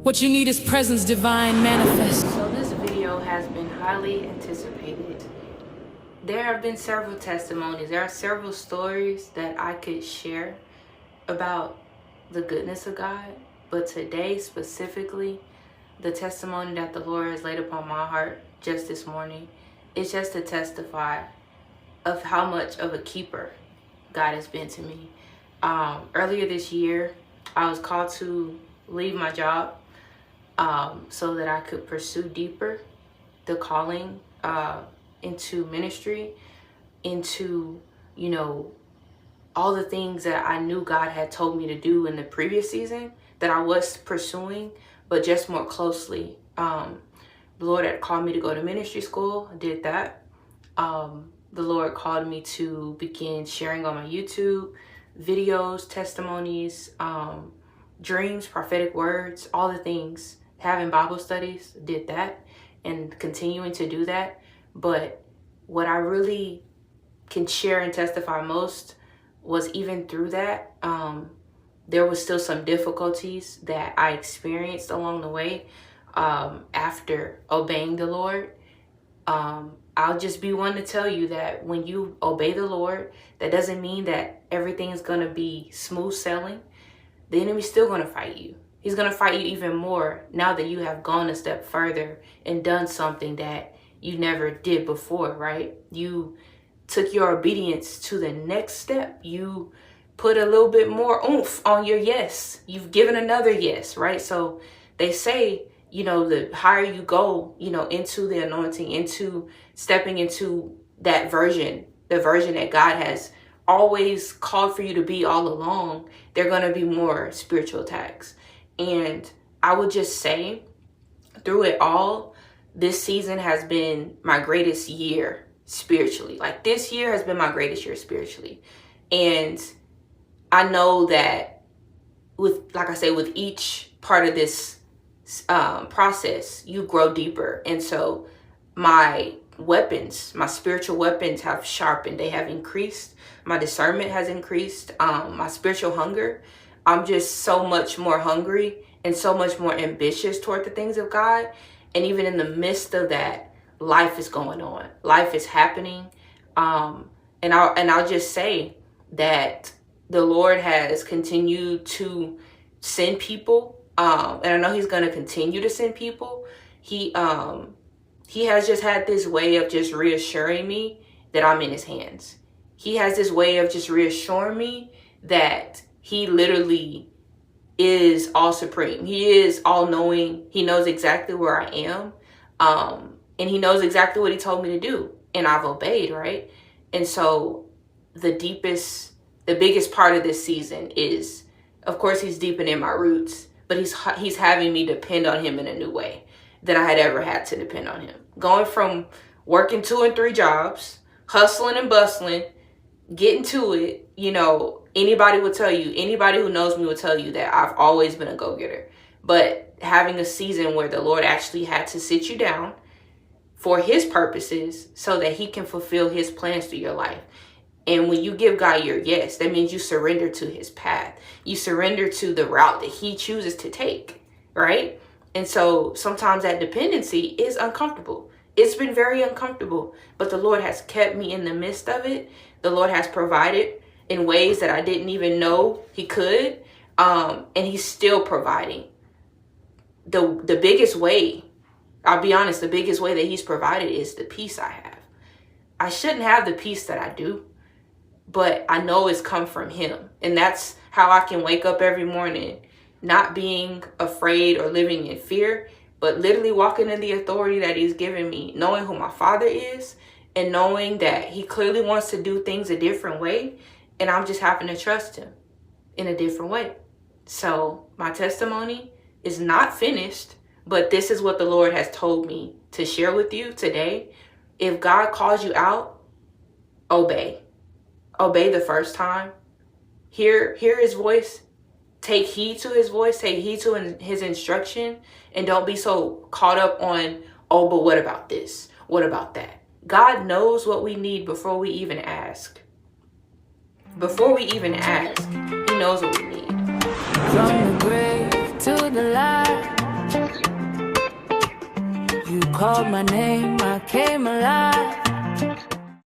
What you need is presence divine manifest. So this video has been highly anticipated. There have been several testimonies. There are several stories that I could share about the goodness of God. But today specifically, the testimony that the Lord has laid upon my heart just this morning is just to testify of how much of a keeper God has been to me. Earlier this year, I was called to leave my job so that I could pursue deeper the calling into ministry, into, all the things that I knew God had told me to do in the previous season that I was pursuing, but just more closely. The Lord had called me to go to ministry school. I did that. The Lord called me to begin sharing on my YouTube videos, testimonies, dreams, prophetic words, all the things. Having Bible studies, did that, and continuing to do that. But what I really can share and testify most was even through that, there was still some difficulties that I experienced along the way after obeying the Lord. I'll just be one to tell you that when you obey the Lord, that doesn't mean that everything is going to be smooth sailing. The enemy's still going to fight you. He's going to fight you even more now that you have gone a step further and done something that you never did before, right? You took your obedience to the next step. You put a little bit more oomph on your yes. You've given another yes, right? So they say, the higher you go, into the anointing, into stepping into that version, the version that God has always called for you to be all along, there are going to be more spiritual attacks. And I would just say, through it all, this season has been my greatest year spiritually. Like, this year has been my greatest year spiritually. And I know that with each part of this process, you grow deeper. And so my spiritual weapons have sharpened. They have increased. My discernment has increased. My spiritual hunger. I'm just so much more hungry and so much more ambitious toward the things of God. And even in the midst of that, life is going on. Life is happening. And I'll just say that the Lord has continued to send people. And I know he's going to continue to send people. He has just had this way of just reassuring me that I'm in his hands. He has this way of just reassuring me that he literally is all supreme. He is all knowing. He knows exactly where I am. And he knows exactly what he told me to do. And I've obeyed, right? And so the biggest part of this season is, of course, he's deepening my roots, but he's having me depend on him in a new way than I had ever had to depend on him. Going from working 2 and 3 jobs, hustling and bustling, getting to it, anybody who knows me will tell you that I've always been a go-getter. But having a season where the Lord actually had to sit you down for his purposes so that he can fulfill his plans through your life. And when you give God your yes, that means you surrender to his path. You surrender to the route that he chooses to take, right? And so sometimes that dependency is uncomfortable. It's been very uncomfortable, but the Lord has kept me in the midst of it. The Lord has provided in ways that I didn't even know he could. And he's still providing. The biggest way, I'll be honest, the biggest way that he's provided is the peace I have. I shouldn't have the peace that I do, but I know it's come from him. And that's how I can wake up every morning, not being afraid or living in fear, but literally walking in the authority that he's given me, knowing who my Father is and knowing that he clearly wants to do things a different way. And I'm just having to trust him in a different way. So my testimony is not finished, but this is what the Lord has told me to share with you today. If God calls you out, obey. Obey the first time. Hear his voice. Take heed to his voice. Take heed to his instruction. And don't be so caught up on, oh, but what about this? What about that? God knows what we need before we even ask. Before we even ask, he knows what we need. From the grave to the light, called my name, I came alive.